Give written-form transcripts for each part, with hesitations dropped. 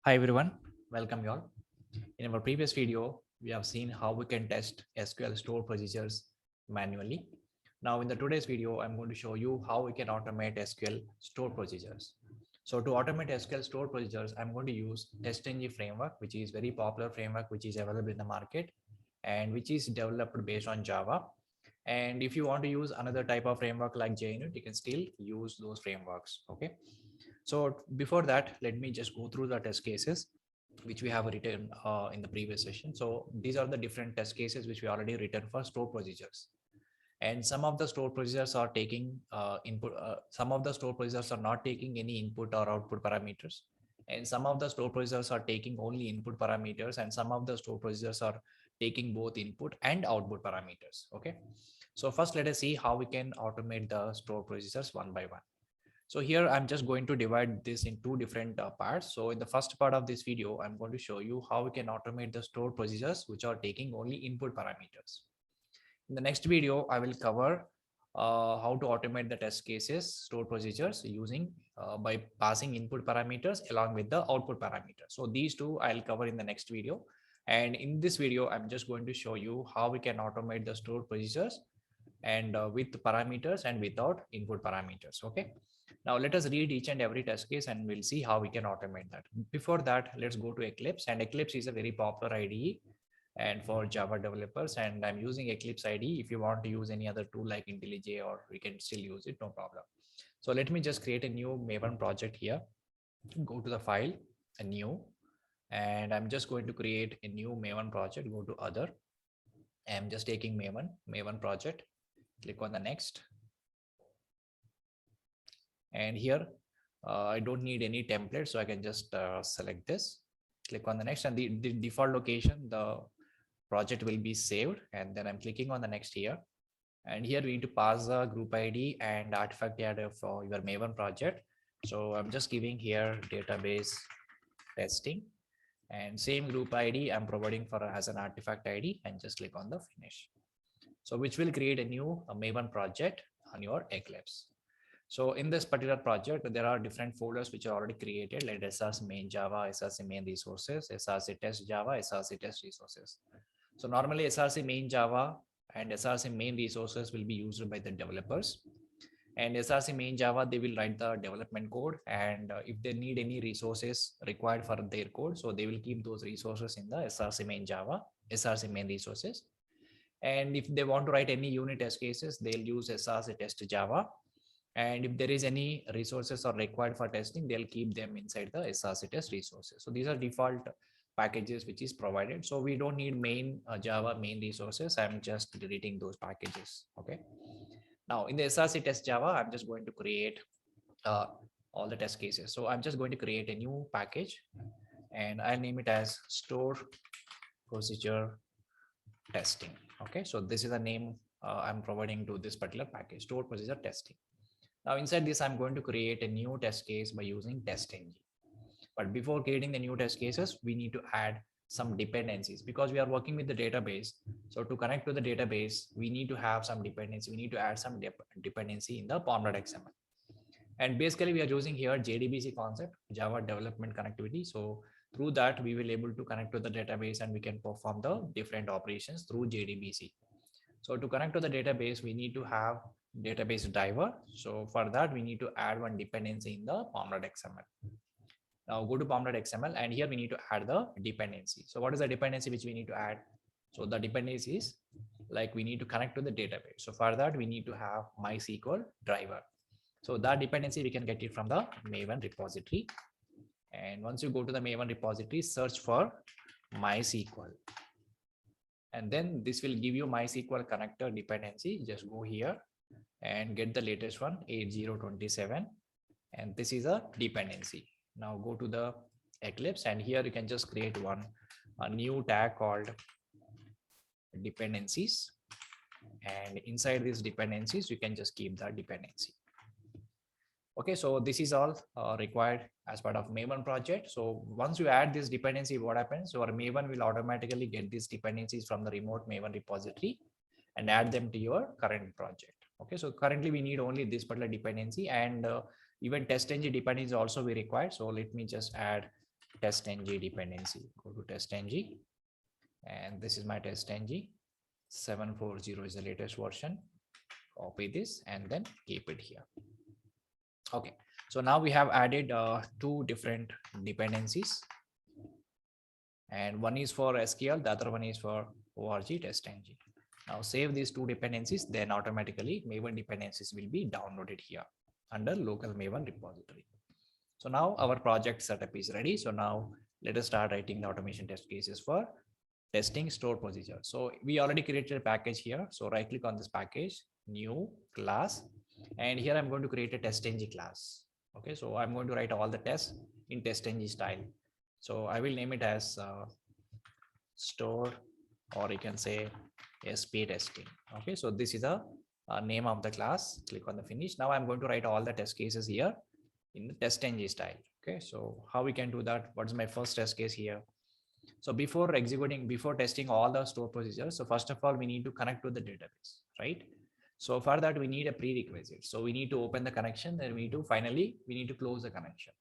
Hi everyone, welcome you all. In our previous video, we have seen how we can test SQL store procedures manually. Now in the today's video, I'm going to show you how we can automate SQL store procedures. So to automate SQL store procedures, I'm going to use TestNG framework, which is very popular framework, which is available in the market and which is developed based on Java. And if you want to use another type of framework like JUnit, you can still use those frameworks. Okay. So before that, let me just go through the test cases which we have written in the previous session. So these are the different test cases which we already written for store procedures. And some of the store procedures are taking input. Some of the store procedures are not taking any input or output parameters. And some of the store procedures are taking only input parameters. And some of the store procedures are taking both input and output parameters. Okay. So first, let us see how we can automate the store procedures one by one. So here I'm just going to divide this in two different parts. So in the first part of this video, I'm going to show you how we can automate the store procedures which are taking only input parameters. In the next video, I will cover how to automate the test cases store procedures using by passing input parameters along with the output parameters. So these two I'll cover in the next video. And in this video, I'm just going to show you how we can automate the store procedures and with parameters and without input parameters. Okay. Now let us read each and every test case and we'll see how we can automate that. Before that, let's go to Eclipse, and Eclipse is a very popular IDE and for Java developers, and I'm using Eclipse IDE. If you want to use any other tool like IntelliJ, or we can still use it, no problem. So let me just create a new Maven project here. Go to the file, a new, and I'm just going to create a new Maven project. Go to other. I'm just taking Maven project. Click on the next. And here I don't need any template, so I can just select this, click on the next, and the default location, the project will be saved. And then I'm clicking on the next here, and here we need to pass the group ID and artifact data for your Maven project. So I'm just giving here database testing, and same group ID I'm providing for as an artifact ID, and just click on the finish. So which will create a new Maven project on your Eclipse. So in this particular project, there are different folders which are already created, like SRC main Java, SRC main resources, SRC test Java, SRC test resources. So normally SRC main Java and SRC main resources will be used by the developers. And SRC main Java, they will write the development code. And if they need any resources required for their code, so they will keep those resources in the SRC main Java, SRC main resources. And if they want to write any unit test cases, they'll use SRC test Java. And if there is any resources are required for testing, they'll keep them inside the SRC test resources. So these are default packages which is provided. So we don't need main Java main resources. I'm just deleting those packages. Okay. Now in the SRC test Java, I'm just going to create uh, all the test cases. So I'm just going to create a new package, and I'll name it as store procedure testing. Okay. So this is the name I'm providing to this particular package, store procedure testing. Now inside this, I'm going to create a new test case by using TestNG. But before creating the new test cases, we need to add some dependencies because we are working with the database. So to connect to the database, we need to have some dependency. We need to add some dependency in the pom.xml. And basically we are using here JDBC concept, Java Development Connectivity. So through that, we will able to connect to the database and we can perform the different operations through JDBC. So to connect to the database, we need to have database driver. So for that, we need to add one dependency in the pom.xml. Now go to pom.xml, and here we need to add the dependency. So what is the dependency which we need to add? So the dependency is like we need to connect to the database. So for that, we need to have MySQL driver. So that dependency, we can get it from the Maven repository. And once you go to the Maven repository, search for MySQL. And then this will give you MySQL connector dependency. Just go here and get the latest one, 8027. And this is a dependency. Now go to the Eclipse, and here you can just create a new tag called dependencies. And inside these dependencies, you can just keep that dependency. Okay, so this is all required as part of Maven project. So once you add this dependency, what happens? Your Maven will automatically get these dependencies from the remote Maven repository and add them to your current project. Okay, so currently we need only this particular dependency, and even TestNG dependency also we require. So let me just add test-ng dependency. Go to test-ng, and this is my test-ng. 740 is the latest version. Copy this and then keep it here. Okay, so now we have added two different dependencies, and one is for SQL, the other one is for org test-ng. Now save these two dependencies, then automatically Maven dependencies will be downloaded here under local Maven repository. So now our project setup is ready. So now let us start writing the automation test cases for testing store procedure. So we already created a package here. So right click on this package, new class, and here I'm going to create a test-ng class. Okay, so I'm going to write all the tests in test-ng style. So I will name it as store, or you can say SP testing. Okay, so this is the name of the class. Click on the finish. Now I'm going to write all the test cases here in the test-ng style. Okay, so how we can do that? What is my first test case here? So before testing all the store procedures, so first of all, we need to connect to the database, right? So for that, we need a prerequisite. So we need to open the connection, then we need to close the connection.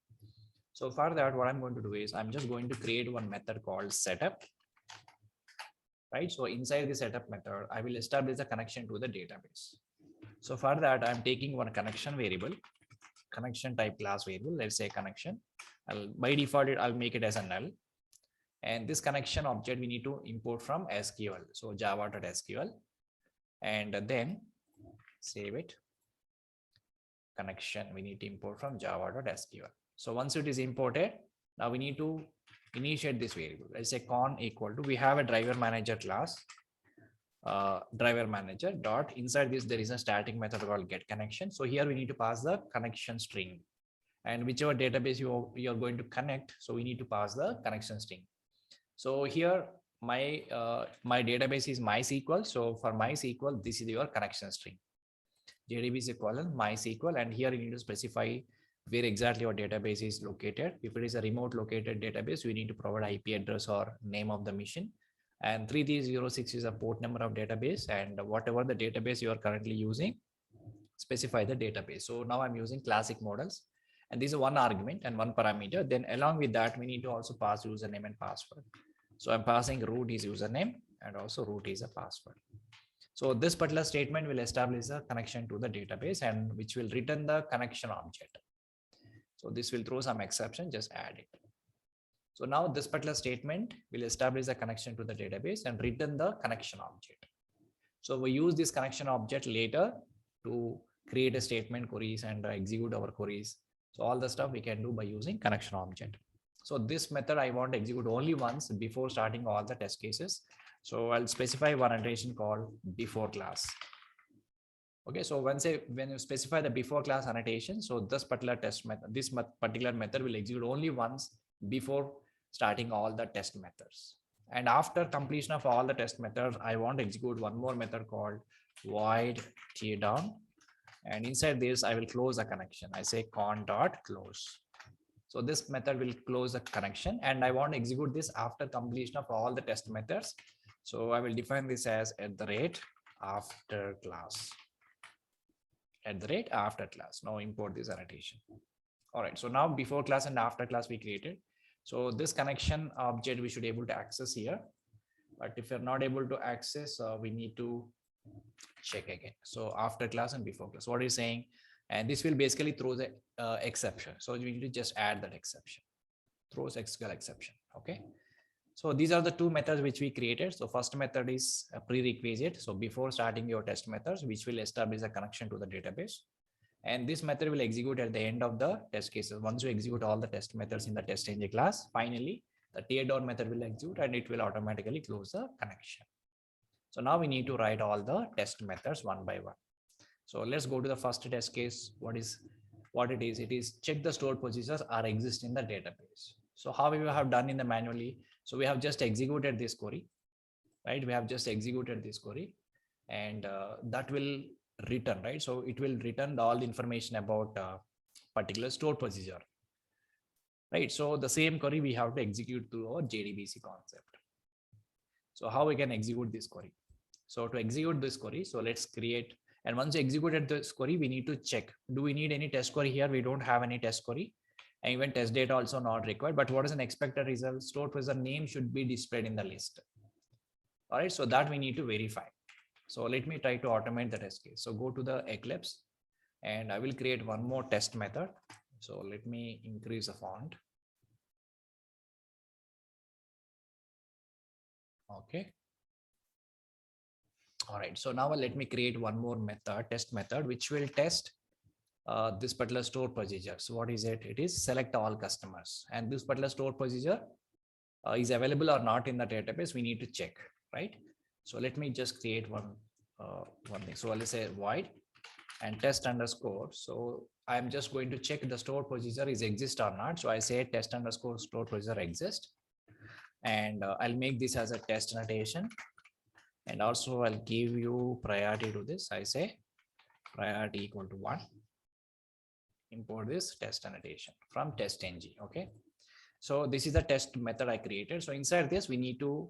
So for that, what I'm going to do is I'm just going to create one method called setup, right? So inside the setup method, I will establish a connection to the database. So for that, I'm taking one connection variable, connection type class variable, let's say connection. By default, I'll make it as a null. And this connection object we need to import from SQL. So java.sql, and then save it. Connection we need to import from java.sql. So once it is imported, now we need to initiate this variable. Let's say con equal to, we have a driver manager class, driver manager dot, inside this there is a static method called get connection. So here we need to pass the connection string, and whichever database you are going to connect, so we need to pass the connection string. So here my database is MySQL. So for MySQL, this is your connection string. JDBC colon MySQL, and here you need to specify where exactly your database is located. If it is a remote located database, we need to provide IP address or name of the machine. And 3306 is a port number of database, and whatever the database you are currently using, specify the database. So now I'm using classic models, and this is one argument and one parameter. Then along with that, we need to also pass username and password. So I'm passing root is username, and also root is a password. So this particular statement will establish a connection to the database, and which will return the connection object. So this will throw some exception, just add it. So now this particular statement will establish a connection to the database and return the connection object. So we use this connection object later to create a statement queries and execute our queries. So all the stuff we can do by using connection object. So this method I want to execute only once before starting all the test cases. So I'll specify one annotation called before class. Okay, so when you specify the before class annotation, so this particular particular method will execute only once before starting all the test methods. And after completion of all the test methods, I want to execute one more method called void teardown. And inside this, I will close a connection. I say con.close. So this method will close the connection, and I want to execute this after completion of all the test methods. So I will define this as @after class. @after class. Now import this annotation. All right. So now before class and after class we created. So this connection object we should be able to access here. But if you're not able to access, we need to check again. So after class and before class, what is saying? And this will basically throw the exception. So you need to just add that exception. Throws SQL exception. Okay. So these are the two methods which we created. So first method is a prerequisite. So before starting your test methods, which will establish a connection to the database. And this method will execute at the end of the test cases. Once you execute all the test methods in the test-ng class, finally, the teardown method will execute and it will automatically close the connection. So now we need to write all the test methods one by one. So let's go to the first test case. What it is? It is check the stored procedures are exist in the database. So how we have done in the manually. So we have just executed this query, right? We have just executed this query, and that will return, right? So it will return all the information about particular stored procedure, right? So the same query we have to execute through our JDBC concept. So how we can execute this query? So to execute this query, so let's create. And once you executed this query, we need to check, do we need any test query here? We don't have any test query. And even test data also not required. But what is an expected result? Stored procedure name should be displayed in the list. All right, so that we need to verify. So let me try to automate the test case. So go to the Eclipse and I will create one more test method. So let me increase the font. Okay. All right, so now let me create one more method, test method, which will test this particular store procedure. So what is it? It is select all customers, and this particular store procedure is available or not in the database. We need to check, right? So let me just create one thing. So I'll say void and test underscore. So I'm just going to check the store procedure is exist or not. So I say test underscore store procedure exist, and I'll make this as a test annotation. And also I'll give you priority to this. I say priority equal to 1. Import this test annotation from test.ng. Okay. So this is the test method I created. So inside this, we need to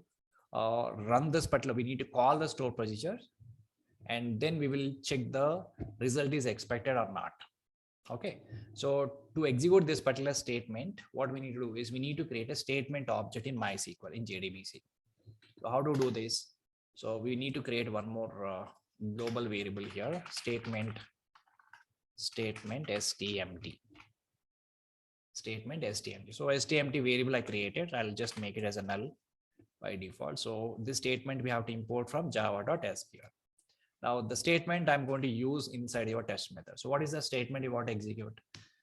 run this particular, we need to call the store procedure, and then we will check the result is expected or not. Okay. So to execute this particular statement, what we need to do is we need to create a statement object in MySQL in JDBC. So how to do this? So we need to create one more global variable here, statement stmt. So stmt variable I created, I'll just make it as a null by default. So this statement we have to import from java.sql. Now the statement I'm going to use inside your test method. So what is the statement you want to execute?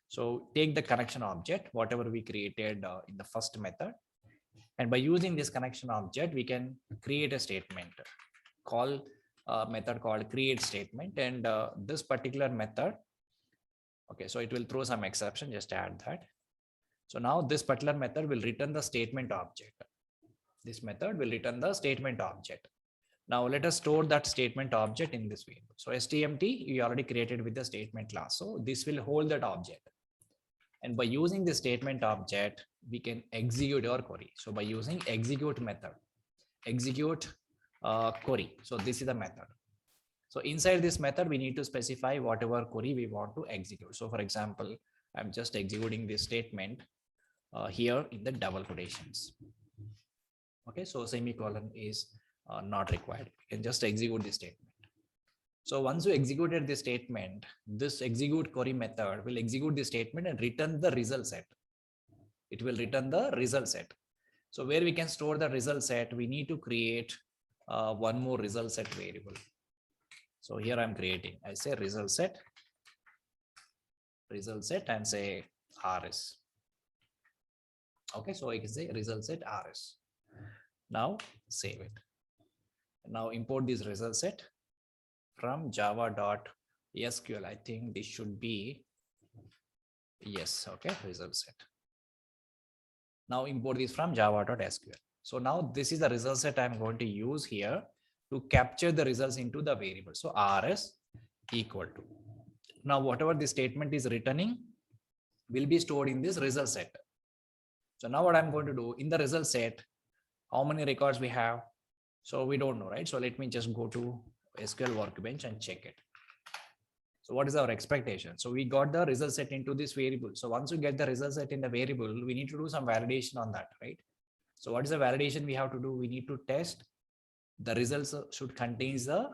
So take the connection object, whatever we created in the first method. And by using this connection object, we can create a statement, call a method called create statement. And this particular method, okay, so it will throw some exception, just add that. So now this particular method will return the statement object. This method will return the statement object. Now let us store that statement object in this variable. So stmt we already created with the statement class. So this will hold that object. And by using the statement object, we can execute our query. So by using execute method, execute query. So this is the method. So inside this method, we need to specify whatever query we want to execute. So for example, I'm just executing this statement here in the double quotations. Okay, so semicolon is not required. You can just execute this statement. So once you executed this statement, this execute query method will execute the statement and return the result set. It will return the result set. So where we can store the result set, we need to create one more result set variable. So here I'm creating, I say result set and say rs. Okay, so I can say result set rs. Now save it. Now import this result set from java.sql. I think this should be, yes, okay, result set. Now import this from java.sql. So now this is the result set I'm going to use here to capture the results into the variable. So rs equal to. Now whatever the statement is returning will be stored in this result set. So now what I'm going to do in the result set, how many records we have? So we don't know, right? So let me just go to SQL Workbench and check it. So what is our expectation? So we got the result set into this variable. So once you get the result set in the variable, we need to do some validation on that, right? So what is the validation we have to do? We need to test the results should contain the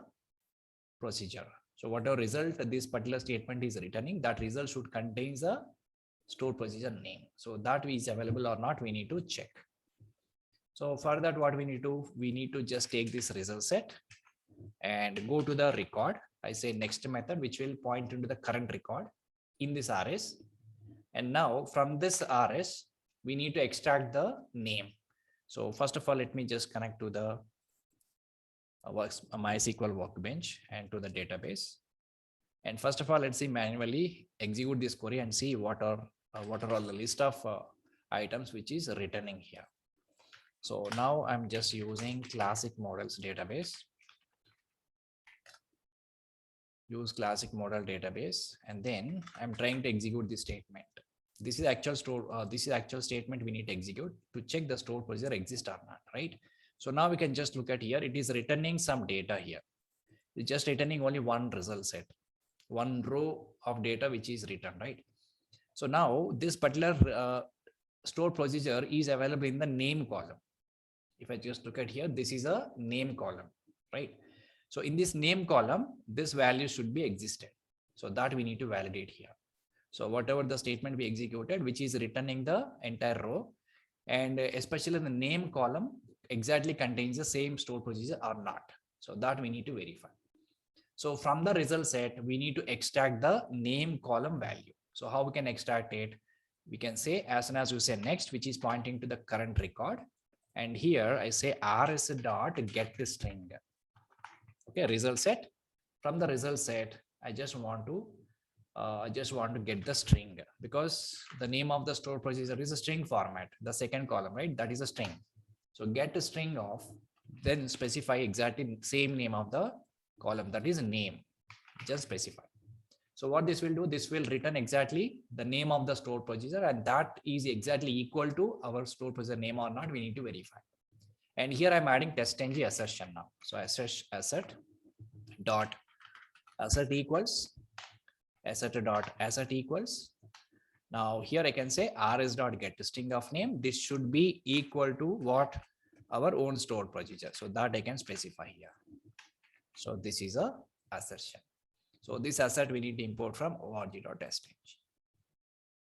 procedure. So whatever result this particular statement is returning, that result should contain the stored procedure name. So that is available or not, we need to check. So for that, what we need to just take this result set and go to the record. I say next method, which will point into the current record in this rs. And now from this rs, we need to extract the name. So first of all, let me just connect to the MySQL Workbench and to the database. And first of all, let's see manually execute this query and see what are all the list of items which is returning here. So now I'm just using classic models database. Use classic model database, and then I'm trying to execute this statement. This is actual store. This is actual statement we need to execute to check the store procedure exists or not, right? So now we can just look at here. It is returning some data here. It's just returning only one result set, one row of data which is returned, right? So now this particular store procedure is available in the name column. If I just look at here, this is a name column, right? So in this name column, this value should be existed. So that we need to validate here. So whatever the statement we executed, which is returning the entire row, and especially in the name column, exactly contains the same store procedure or not. So that we need to verify. So from the result set, we need to extract the name column value. So how we can extract it? We can say as soon as we say next, which is pointing to the current record. And here I say rs dot get the string. Okay, result set. From the result set, I just want to get the string, because the name of the store procedure is a string format. The second column, right? That is a string. So get a string of, then specify exactly same name of the column, that is name. Just specify. So what this will do, this will return exactly the name of the store procedure, and that is exactly equal to our store procedure name or not, we need to verify. And here I'm adding test-ng assertion now. So asset dot asset equals asset equals. Now here I can say rs dot get string of name. This should be equal to what? Our own store procedure. So that I can specify here. So this is a assertion. So this asset we need to import from org.test-ng.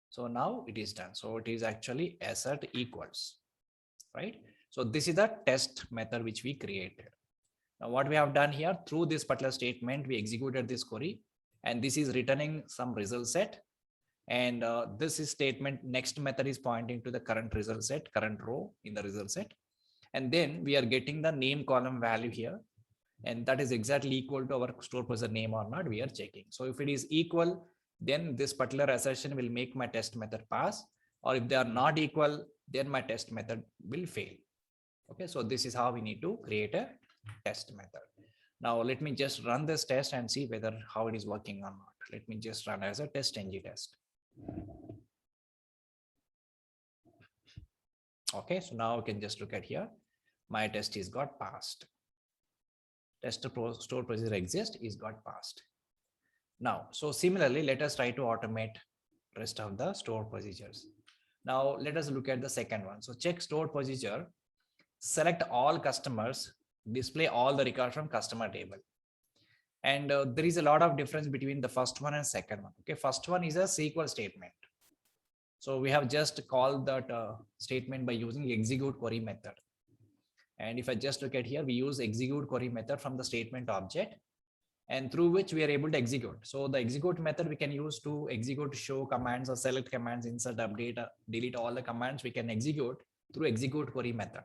So now it is done. So it is actually asset equals, right? So this is the test method which we created. Now what we have done here, through this particular statement, we executed this query, and this is returning some result set. And this is statement next method is pointing to the current result set, current row in the result set. And then we are getting the name column value here. And that is exactly equal to our store procedure name or not, we are checking. So if it is equal, then this particular assertion will make my test method pass, or if they are not equal, then my test method will fail. Okay, so this is how we need to create a test method. Now let me just run this test and see whether how it is working or not. Let me just run as a test-ng test. Okay, so now we can just look at here. My test is got passed. Store procedure exist is got passed. Now, so similarly, let us try to automate rest of the store procedures. Now let us look at the second one. So check store procedure, select all customers, display all the records from customer table. And there is a lot of difference between the first one and second one. Okay, first one is a SQL statement. So we have just called that statement by using execute query method. And if I just look at here, we use execute query method from the statement object, and through which we are able to execute. So the execute method we can use to execute show commands or select commands, insert, update, delete, all the commands we can execute through execute query method,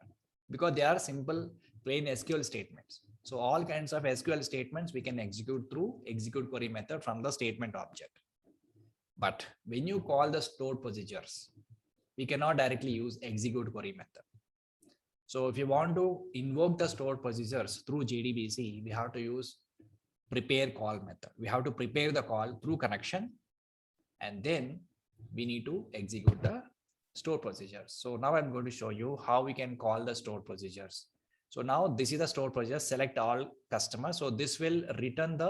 because they are simple plain SQL statements. So all kinds of SQL statements we can execute through execute query method from the statement object. But when you call the stored procedures, we cannot directly use execute query method. So if you want to invoke the stored procedures through JDBC, we have to use prepare call method. We have to prepare the call through connection, and then we need to execute the store procedures. So now I'm going to show you how we can call the store procedures. So now this is the store procedure, select all customers. So this will return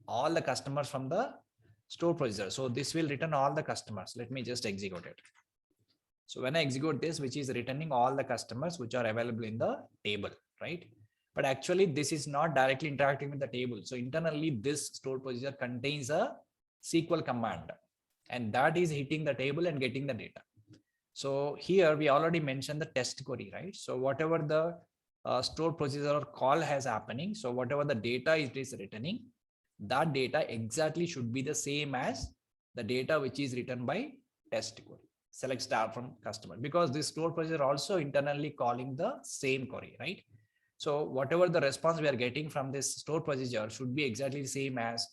all the customers from the store procedure. So this will return all the customers. Let me just execute it. So when I execute this, which is returning all the customers which are available in the table, right? But actually this is not directly interacting with the table. So internally this store procedure contains a SQL command, and that is hitting the table and getting the data. So here we already mentioned the test query, right? So whatever the store procedure or call has happening, so whatever the data it is returning, that data exactly should be the same as the data which is written by test query. Select star from customer, because this store procedure also internally calling the same query, right? So whatever the response we are getting from this store procedure should be exactly the same as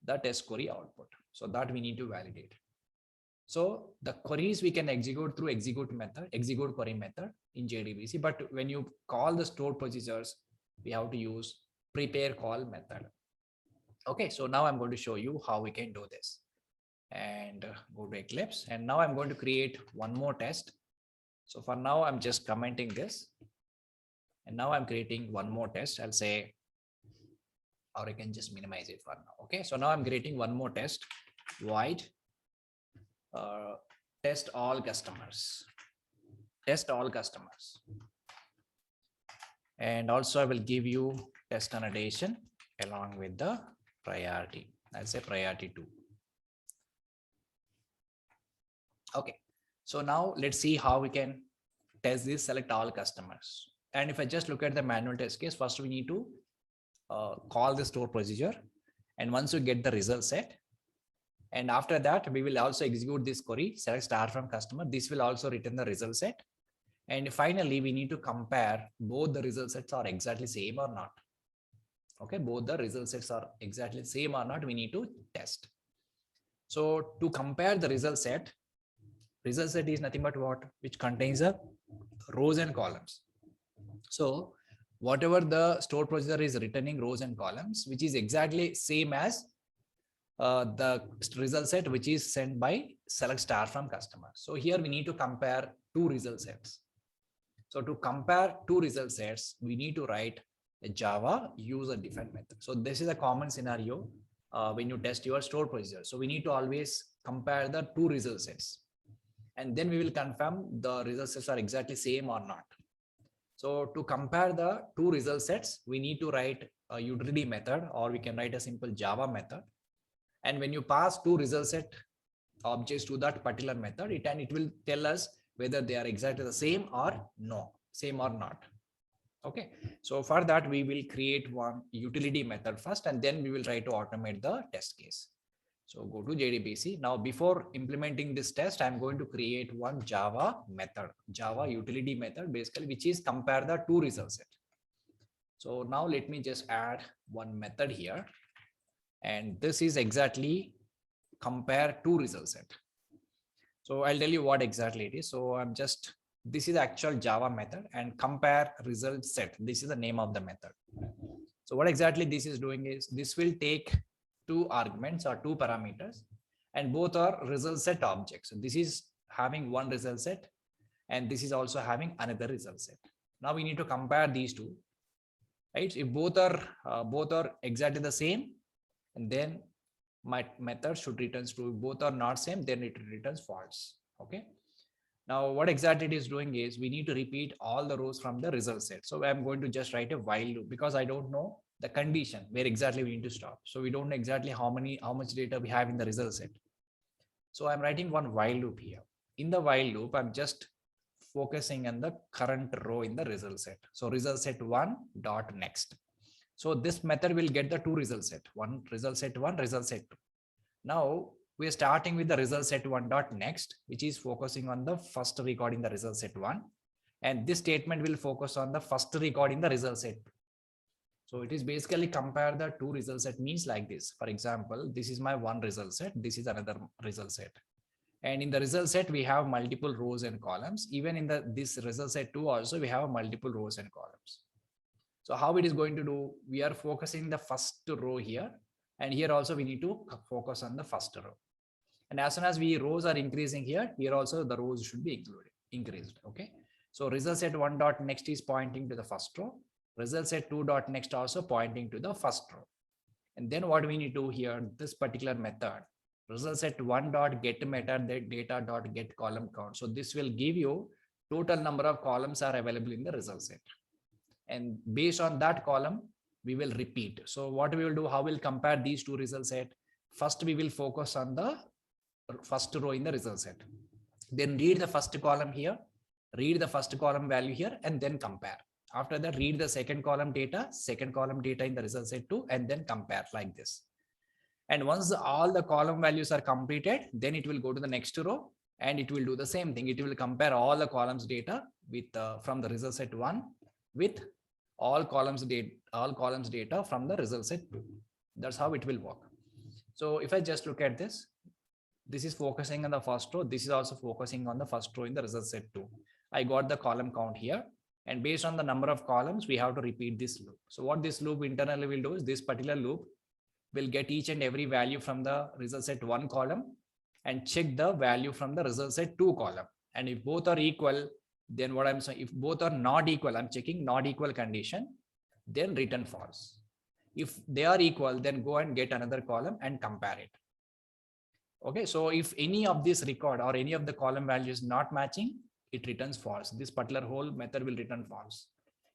the test query output. So that we need to validate. So the queries we can execute through execute query method in JDBC, but when you call the store procedures, we have to use prepare call method. Okay, so now I'm going to show you how we can do this. And go to Eclipse, and now I'm going to create one more test. So for now I'm just commenting this, and now I'm creating one more test. I'll say, or I can just minimize it for now. Okay, so now I'm creating one more test, void test all customers. Test all customers. And also I will give you test annotation along with the priority. I'll say priority 2. Okay. So now let's see how we can test this, select all customers. And if I just look at the manual test case, first we need to call the store procedure. And once you get the result set, and after that, we will also execute this query, select star from customer. This will also return the result set. And finally, we need to compare both the result sets are exactly same or not. Okay, both the result sets are exactly same or not, we need to test. So to compare the result set is nothing but what? Which contains the rows and columns. So whatever the store procedure is returning rows and columns, which is exactly same as the result set which is sent by select star from customer. So here we need to compare two result sets. So to compare two result sets, we need to write a Java user defined method. So this is a common scenario when you test your store procedure. So we need to always compare the two result sets, and then we will confirm the result sets are exactly same or not. So to compare the two result sets, we need to write a utility method, or we can write a simple Java method. And when you pass two result set objects to that particular method, it will tell us whether they are exactly the same or not. Okay. So for that, we will create one utility method first, and then we will try to automate the test case. So go to JDBC. Now, before implementing this test, I'm going to create one Java method, Java utility method, basically, which is compare the two result set. So now let me just add one method here. And this is exactly compare two result set. So I'll tell you what exactly it is. So this is the actual Java method, and compare result set. This is the name of the method. So what exactly this is doing is this will take two arguments or two parameters, and both are result set objects. So this is having one result set, and this is also having another result set. Now we need to compare these two, right? If both are exactly the same, and then my method should return true. Both are not same, then it returns false. Okay. Now what exactly it is doing is we need to repeat all the rows from the result set. So I'm going to just write a while loop, because I don't know the condition where exactly we need to stop. So we don't know exactly how much data we have in the result set. So I'm writing one while loop here. In the while loop, I'm just focusing on the current row in the result set. So result set 1 dot next. So this method will get the two result set, result set 1, result set 2. Now we are starting with the result set 1 dot next, which is focusing on the first record in the result set 1. And this statement will focus on the first record in the result set 2. So it is basically compare the two result set, means like this. For example, this is my one result set. This is another result set. And in the result set, we have multiple rows and columns. Even in this result set 2 also, we have multiple rows and columns. So how it is going to do, we are focusing the first row here, and here also we need to focus on the first row. And as soon as rows are increasing here also the rows should be increased. Okay. So result set 1 dot next is pointing to the first row. Result set 2 dot next also pointing to the first row. And then what we need to do here, this particular method, result set 1 dot get method data dot get column count. So this will give you total number of columns are available in the result set. And based on that column, we will repeat. So what we will do, how we'll compare these two result set? First, we will focus on the first row in the result set. Then read the first column here, read the first column value here, and then compare. After that, read the second column data in the result set 2, and then compare like this. And once all the column values are completed, then it will go to the next row, and it will do the same thing. It will compare all the columns data with from the result set 1 with all columns data from the result set 2. That's how it will work. So if I just look at this is focusing on the first row. This is also focusing on the first row in the result set 2. I got the column count here, and based on the number of columns, we have to repeat this loop. So what this loop internally will do is this particular loop will get each and every value from the result set 1 column and check the value from the result set 2 column. And if both are equal, then what I'm saying, if both are not equal, I'm checking not equal condition, then return false. If they are equal, then go and get another column and compare it. Okay, so if any of this record or any of the column values not matching, it returns false. This particular whole method will return false.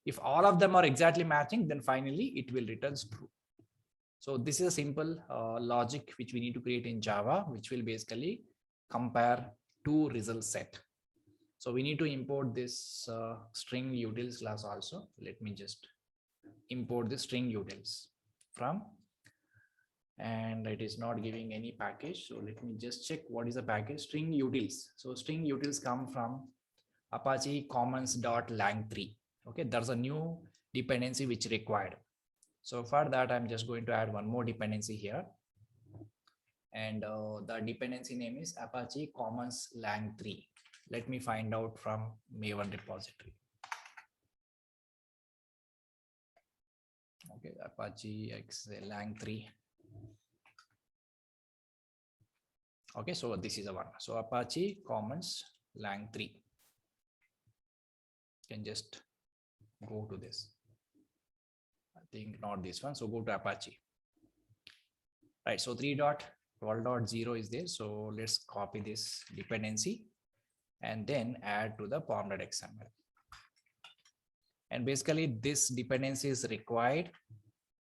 If all of them are exactly matching, then finally it will return true. So this is a simple logic which we need to create in Java, which will basically compare two result set. So we need to import this string utils class also. Let me just import the string utils from, and it is not giving any package. So let me just check what is the package. String utils. So string utils come from Apache commons.lang3. Okay, there's a new dependency which required. So for that, I'm just going to add one more dependency here. And the dependency name is Apache commons lang3. Let me find out from Maven repository. Okay, Apache X lang3. Okay, so this is the one. So Apache commons lang3. Can just go to this. I think not this one. So go to Apache. Right. So 3.12.0 is there. So let's copy this dependency and then add to the pom.xml. And basically this dependency is required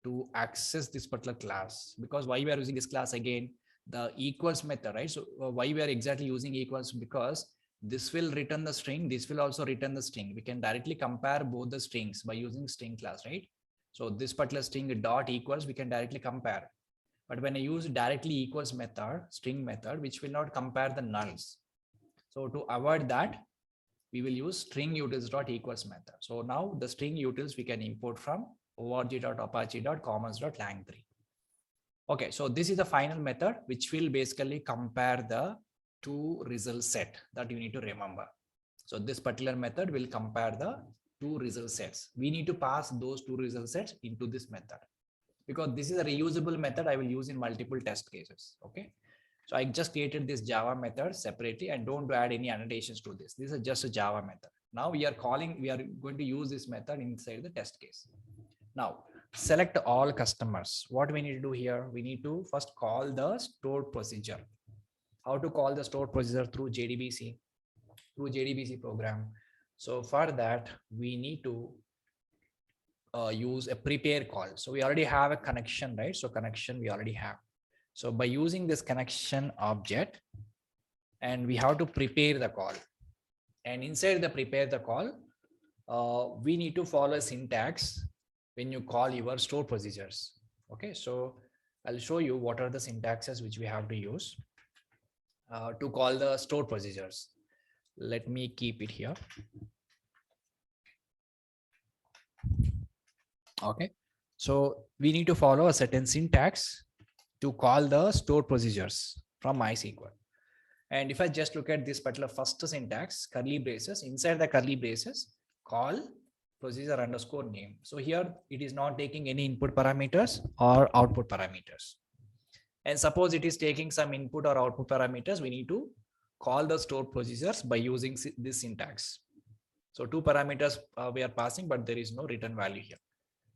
to access this particular class, because why we are using this class again, the equals method, right? So why we are exactly using equals, because this will return the string, this will also return the string. We can directly compare both the strings by using string class, right? So this particular string dot equals, we can directly compare. But when I use directly equals method, string method, which will not compare the nulls. So to avoid that, we will use string utils dot equals method. So now the string utils we can import from org.apache.commons.lang3. Okay, so this is the final method which will basically compare the two result set that you need to remember. So this particular method will compare the two result sets. We need to pass those two result sets into this method, because this is a reusable method I will use in multiple test cases. Okay, so I just created this Java method separately and don't add any annotations to this. This is just a Java method. Now we are going to use this method inside the test case. Now select all customers. What we need to do here, we need to first call the stored procedure. How to call the stored procedure? Through JDBC, program. So for that, we need to use a prepare call. So we already have a connection, right? So connection we already have. So by using this connection object, and we have to prepare the call. And inside the prepare the call, we need to follow a syntax when you call your store procedures. Okay, so I'll show you what are the syntaxes which we have to use to call the store procedures. Let me keep it here. Okay, so we need to follow a certain syntax to call the store procedures from MySQL. And if I just look at this particular first syntax, curly braces, inside the curly braces, call procedure underscore name. So here it is not taking any input parameters or output parameters. And suppose it is taking some input or output parameters, we need to call the store procedures by using this syntax. So two parameters we are passing, but there is no return value here.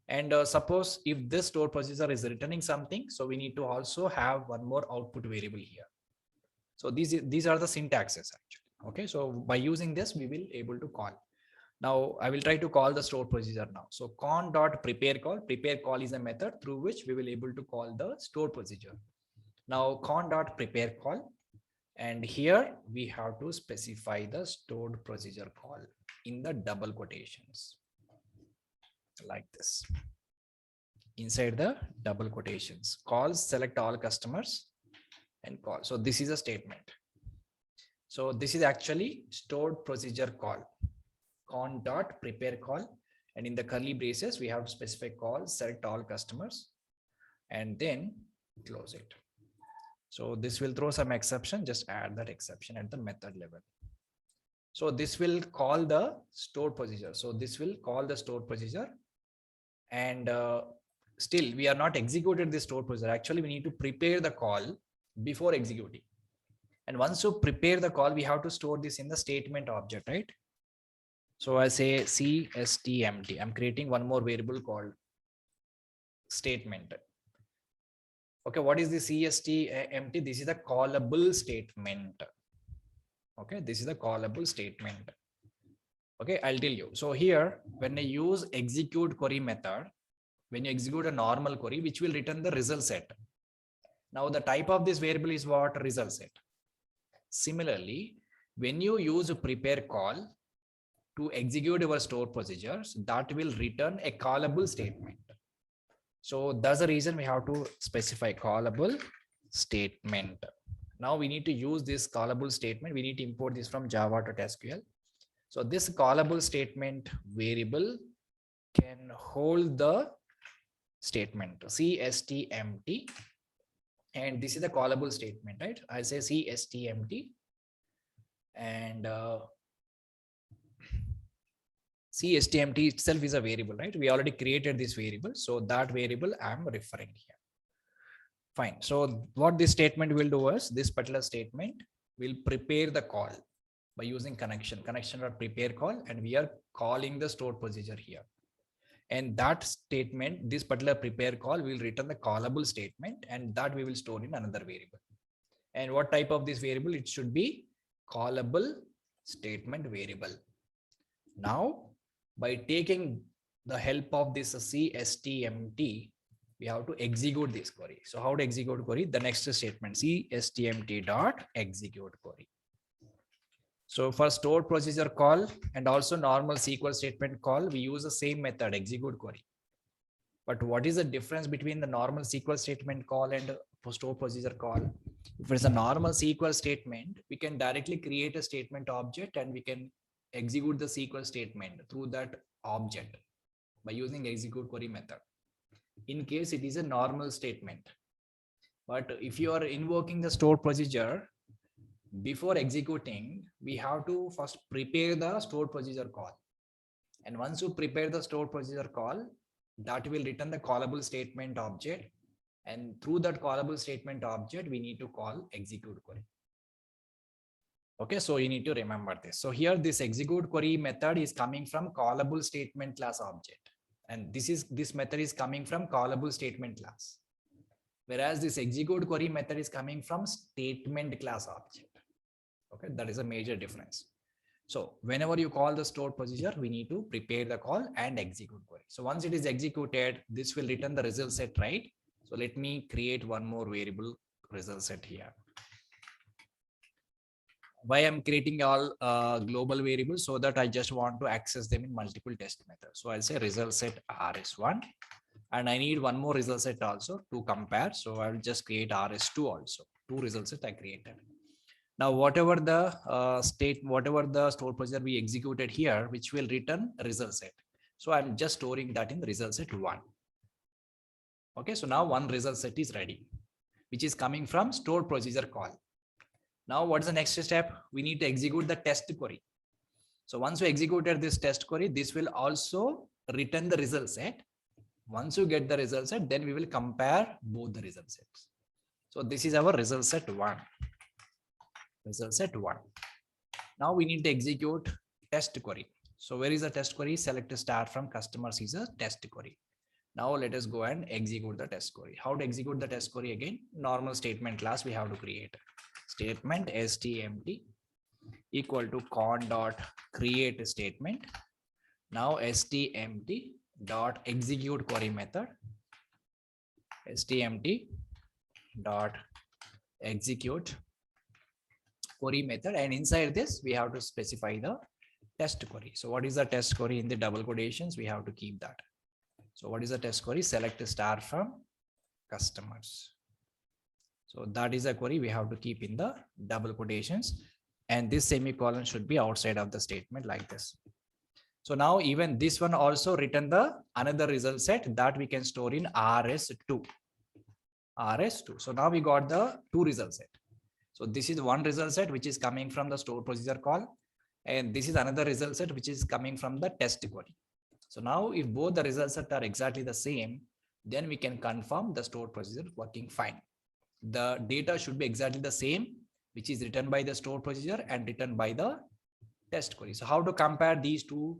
And suppose if this store procedure is returning something, so we need to also have one more output variable here. So these are the syntaxes actually. Okay, so by using this, we will able to call. Now I will try to call the store procedure now. So con.prepare call. Prepare call is a method through which we will able to call the store procedure. Now con.prepare call, and here we have to specify the stored procedure call in the double quotations like this. Inside the double quotations, calls select all customers and call. So this is a statement. So this is actually stored procedure call, con.prepare call, and in the curly braces we have to specify call select all customers and then close it. So this will throw some exception, just add that exception at the method level. So this will call the stored procedure. So this will call the stored procedure, and still we are not executed this stored procedure. Actually we need to prepare the call before executing. And once you prepare the call, we have to store this in the statement object, right? So I say cstmt. I'm creating one more variable called statement. Okay, what is the CSTMT? This is a callable statement. Okay, this is a callable statement. Okay, I'll tell you. So here, when I use execute query method, when you execute a normal query, which will return the result set. Now the type of this variable is what? Result set. Similarly, when you use a prepare call to execute your store procedures, that will return a callable statement. So that's the reason we have to specify callable statement. Now we need to use this callable statement. We need to import this from Java to SQL. So this callable statement variable can hold the statement CSTMT, and this is the callable statement, right? I say CSTMT, and CSTMT itself is a variable, right? We already created this variable, so that variable I'm referring here. Fine. So what this statement will do is, this particular statement will prepare the call by using connection or prepare call, and we are calling the stored procedure here. And that statement, this particular prepare call will return the callable statement, and that we will store in another variable. And what type of this variable? It should be callable statement variable. Now, by taking the help of this CSTMT, we have to execute this query. So how to execute query? The next statement, CSTMT dot execute query. So for store procedure call and also normal SQL statement call, we use the same method, execute query. But what is the difference between the normal SQL statement call and store procedure call? If it's a normal SQL statement, we can directly create a statement object and we can execute the SQL statement through that object by using execute query method. In case it is a normal statement. But if you are invoking the store procedure, before executing, we have to first prepare the store procedure call. And once you prepare the store procedure call, that will return the callable statement object. And through that callable statement object, we need to call execute query. Okay, so you need to remember this. So here this execute query method is coming from callable statement class object. And this method is coming from callable statement class. Whereas this execute query method is coming from statement class object. Okay, that is a major difference. So whenever you call the stored procedure, we need to prepare the call and execute query. So once it is executed, this will return the result set, right? So let me create one more variable result set here. Why I'm creating all global variables? So that I just want to access them in multiple test methods. So I'll say result set RS1, and I need one more result set also to compare. So I'll just create RS2 also. Two result set I created. Now, whatever the whatever the store procedure we executed here, which will return result set. So I'm just storing that in the result set 1. Okay, so now one result set is ready, which is coming from store procedure call. Now, what is the next step? We need to execute the test query. So once we executed this test query, this will also return the result set. Once you get the result set, then we will compare both the result sets. So this is our result set 1. Result set 1. Now we need to execute test query. So where is the test query? Select start from customers is a test query. Now let us go and execute the test query. How to execute the test query? Again, normal statement class we have to create. Statement stmt equal to con dot create statement. Now stmt dot execute query method. Stmt dot execute query method, and inside this we have to specify the test query. So what is the test query? In the double quotations we have to keep that. So what is the test query? Select star from customers. So that is a query we have to keep in the double quotations, and this semicolon should be outside of the statement like this. So now even this one also return the another result set that we can store in RS2. RS2. So now we got the two result set. So this is one result set which is coming from the store procedure call, and this is another result set which is coming from the test query. So now if both the results set are exactly the same, then we can confirm the store procedure working fine. The data should be exactly the same, which is written by the store procedure and written by the test query. So how to compare these two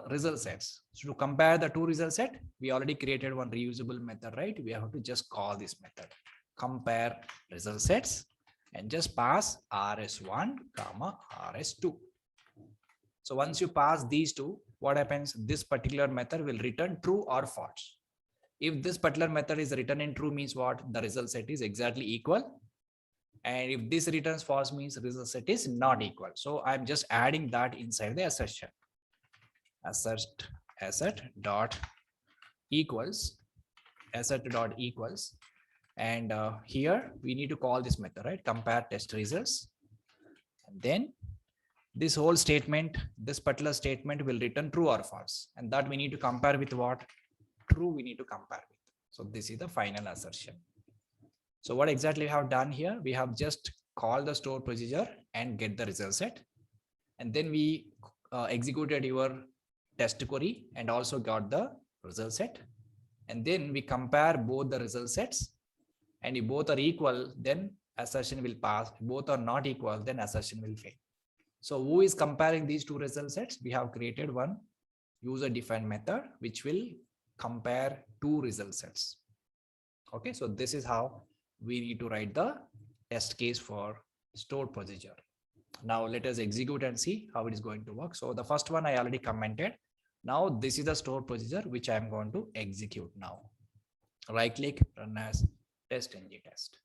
result sets. So to compare the two result set, we already created one reusable method, right? We have to just call this method compare result sets and just pass rs1 comma rs2. So once you pass these two, what happens? This particular method will return true or false. If this particular method is written in true, means what? The result set is exactly equal. And if this returns false, means result set is not equal. So I'm just adding that inside the assertion. Asset dot equals and here we need to call this method, right? Compare test results, and then this whole statement, this particular statement will return true or false, and that we need to compare with what? True we need to compare with. So this is the final assertion. So what exactly we have done here? We have just called the store procedure and get the result set, and then we executed your test query and also got the result set, and then we compare both the result sets, and if both are equal, then assertion will pass. If both are not equal, then assertion will fail. So who is comparing these two result sets? We have created one user defined method which will compare two result sets. Okay, so this is how we need to write the test case for stored procedure. Now let us execute and see how it is going to work. So the first one I already commented. Now this is the stored procedure which I am going to execute now. Right click, run as test-ng test.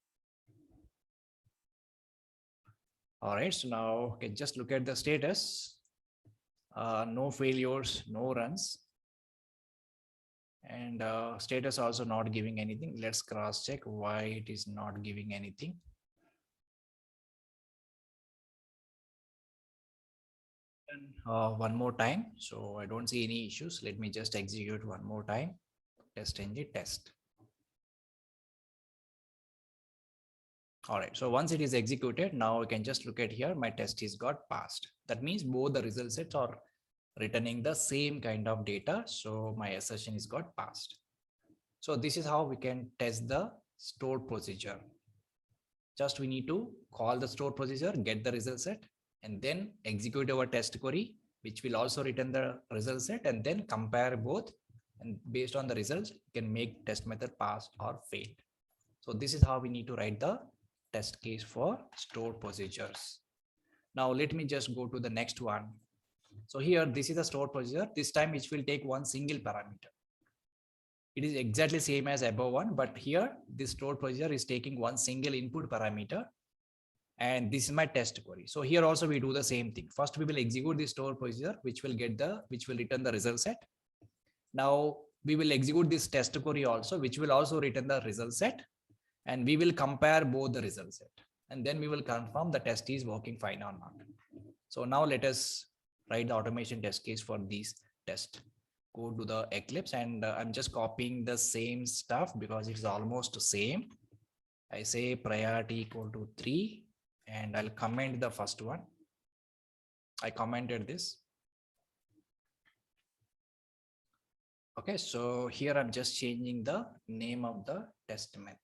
All right, so now okay, just look at the status. No failures, no runs, and status also not giving anything. Let's cross check why it is not giving anything. One more time, so I don't see any issues. Let me just execute one more time. Test-ng test. All right, so once it is executed, now we can just look at here, my test is got passed. That means both the result sets are returning the same kind of data. So my assertion is got passed. So this is how we can test the stored procedure. Just we need to call the stored procedure, get the result set, and then execute our test query, which will also return the result set, and then compare both. And based on the results, you can make test method pass or fail. So this is how we need to write the test case for stored procedures. Now let me just go to the next one. So here, this is a stored procedure. This time it will take one single parameter. It is exactly same as above one, but here this stored procedure is taking one single input parameter, and this is my test query. So here also we do the same thing. First we will execute the stored procedure, which will return the result set. Now we will execute this test query also, which will also return the result set, and we will compare both the result set, and then we will confirm the test is working fine or not. So now let us write the automation test case for these tests. Go to the Eclipse, and I'm just copying the same stuff because it's almost the same. I say priority equal to 3, and I'll comment the first one. I commented this. Okay, so here I'm just changing the name of the test method.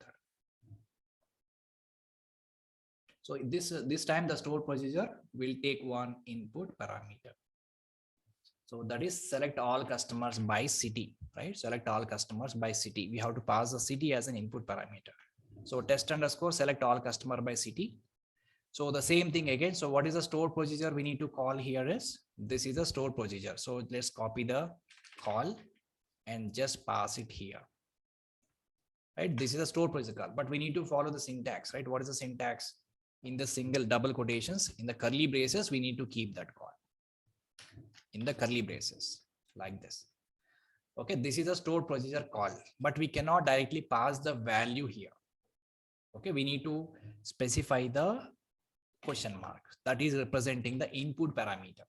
So this time the stored procedure will take one input parameter. So that is select all customers by city, right? Select all customers by city. We have to pass the city as an input parameter. So test underscore select all customer by city. So the same thing again. So what is the stored procedure we need to call here is, this is the stored procedure. So let's copy the call and just pass it here. Right? This is a stored procedure, but we need to follow the syntax, right? What is the syntax? In the single double quotations, in the curly braces, we need to keep that call in the curly braces like this. Okay, this is a stored procedure call, but we cannot directly pass the value here. Okay, we need to specify the question mark that is representing the input parameter.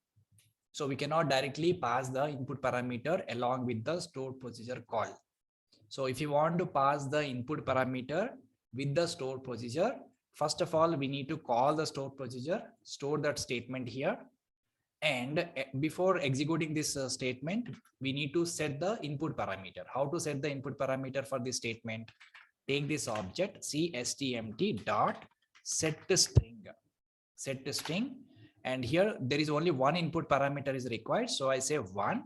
So we cannot directly pass the input parameter along with the stored procedure call. So if you want to pass the input parameter with the stored procedure, first of all, we need to call the stored procedure, store that statement here. And before executing this statement, we need to set the input parameter. How to set the input parameter for this statement? Take this object cstmt dot set string, And here there is only one input parameter is required. So I say 1.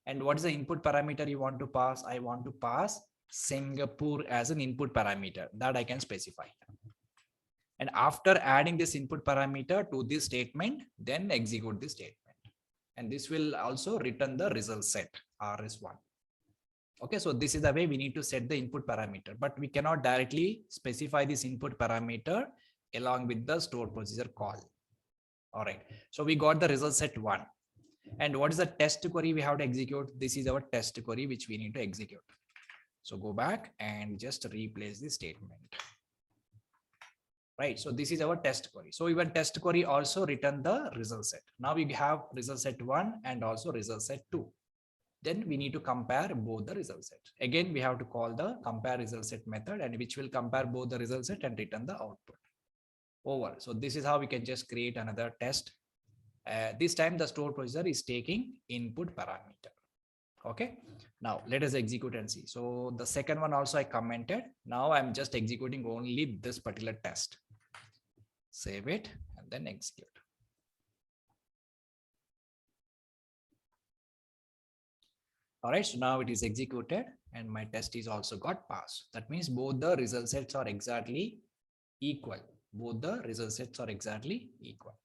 And what is the input parameter you want to pass? I want to pass Singapore as an input parameter that I can specify. And after adding this input parameter to this statement, then execute this statement. And this will also return the result set RS1. Okay, so this is the way we need to set the input parameter, but we cannot directly specify this input parameter along with the stored procedure call. All right, so we got the result set 1. And what is the test query we have to execute? This is our test query which we need to execute. So go back and just replace the statement. Right, so this is our test query. So even test query also return the result set. Now we have result set 1 and also result set 2. Then we need to compare both the result sets. Again, we have to call the compare result set method, and which will compare both the result set and return the output. Over. So this is how we can just create another test. This time the stored procedure is taking input parameter. Okay, now let us execute and see. So the second one also I commented. Now I'm just executing only this particular test. Save it and then execute. All right, so now it is executed and my test is also got passed. That means both the result sets are exactly equal. Both the result sets are exactly equal.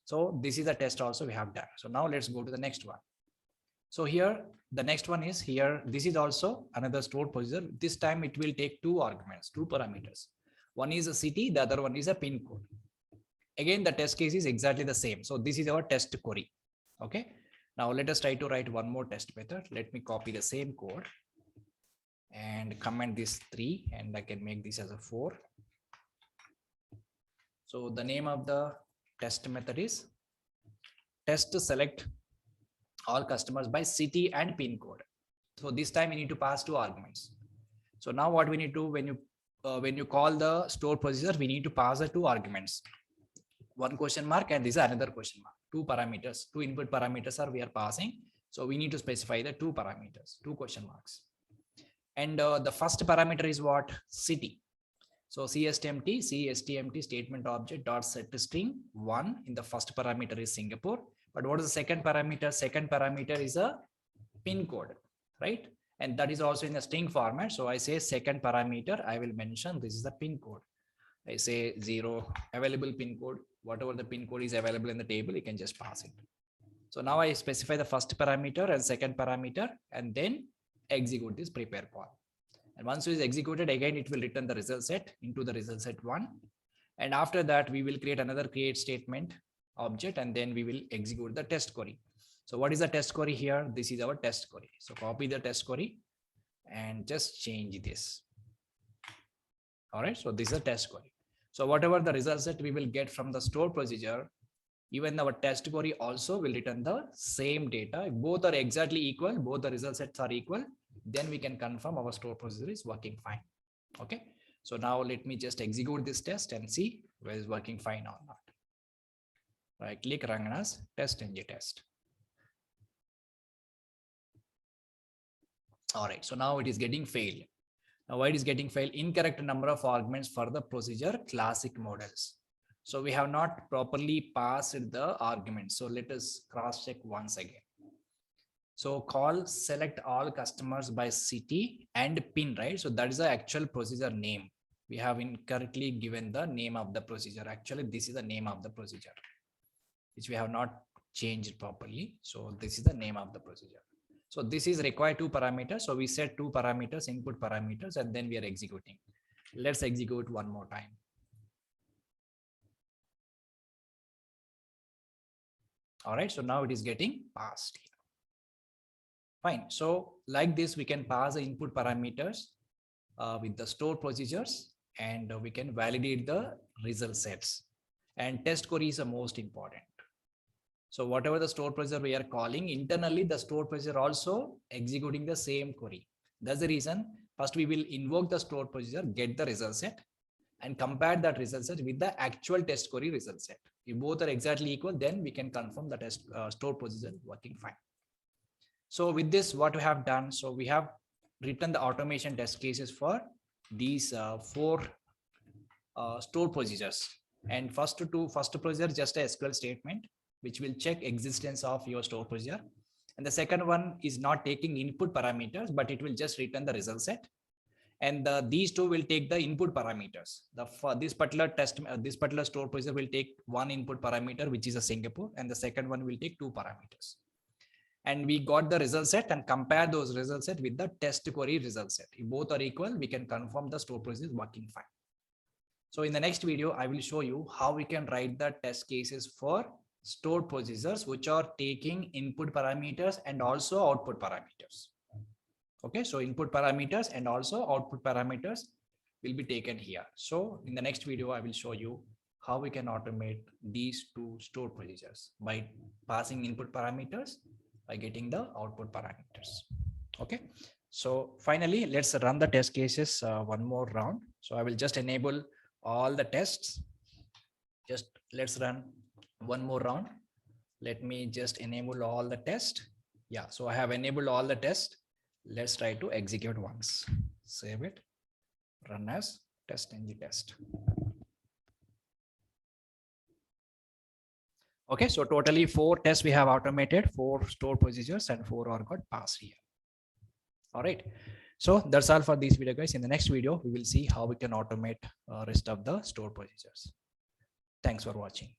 So this is the test also we have done. So now let's go to the next one. So here, the next one is here. This is also another stored procedure. This time it will take 2 arguments, 2 parameters. One is a city, the other one is a pin code. Again, the test case is exactly the same. So this is our test query. Okay. Now let us try to write one more test method. Let me copy the same code and comment this 3, and I can make this as a 4. So the name of the test method is test select all customers by city and pin code. So this time we need to pass 2 arguments. So now what we need to, when you call the store procedure, we need to pass the 2 arguments. One question mark and this is another question mark. 2 parameters, 2 input parameters are we are passing. So we need to specify the 2 parameters, 2 question marks. And the first parameter is what? City. So cstmt statement object dot set string 1 in the first parameter is Singapore. But what is the second parameter? Second parameter is a pin code, right? And that is also in the string format. So I say second parameter, I will mention this is the pin code. I say 0 available pin code, whatever the pin code is available in the table, you can just pass it. So now I specify the first parameter and second parameter and then execute this prepare call. And once it is executed, again, it will return the result set into the result set 1. And after that, we will create another create statement object, and then we will execute the test query. So what is the test query here? This is our test query. So copy the test query and just change this. All right. So this is a test query. So whatever the result set we will get from the store procedure, even our test query also will return the same data. If both are exactly equal, both the result sets are equal, then we can confirm our store procedure is working fine. Okay. So now let me just execute this test and see whether it's working fine or not. Right click, run as test ng test. All right. So now it is getting failed. Now why it is getting failed? Incorrect number of arguments for the procedure classic models. So we have not properly passed the arguments. So let us cross check once again. So call select all customers by city and pin, right? So that is the actual procedure name. We have incorrectly given the name of the procedure. Actually, this is the name of the procedure, which we have not changed properly. So this is the name of the procedure. So this is required 2 parameters. So we set 2 parameters, input parameters, and then we are executing. Let's execute one more time. All right. So now it is getting passed. Fine. So like this, we can pass the input parameters with the store procedures, and we can validate the result sets. And test query is the most important. So whatever the store procedure we are calling, internally the store procedure also executing the same query. That's the reason first we will invoke the store procedure, get the result set, and compare that result set with the actual test query result set. If both are exactly equal, then we can confirm the test store procedure working fine. So with this, what we have done, so we have written the automation test cases for these 4 store procedures. And first procedure, just a SQL statement, which will check existence of your store procedure. And the second one is not taking input parameters, but it will just return the result set. And these two will take the input parameters. For this particular this particular store procedure will take one input parameter, which is a Singapore, and the second one will take two parameters. And we got the result set and compare those result set with the test query result set. If both are equal, we can confirm the store procedure is working fine. So in the next video, I will show you how we can write the test cases for stored procedures, which are taking input parameters and also output parameters. Okay, so input parameters and also output parameters will be taken here. So in the next video, I will show you how we can automate these two stored procedures by passing input parameters, by getting the output parameters. Okay, so finally, let's run the test cases one more round. So I will just enable all the tests. Just let's run one more round. Let me just enable all the tests. Yeah, so I have enabled all the tests. Let's try to execute once. Save it, run as test-ng test. Okay, so totally 4 tests we have automated, 4 store procedures, and 4 are got passed here. All right, so that's all for this video, guys. In the next video, we will see how we can automate rest of the store procedures. Thanks for watching.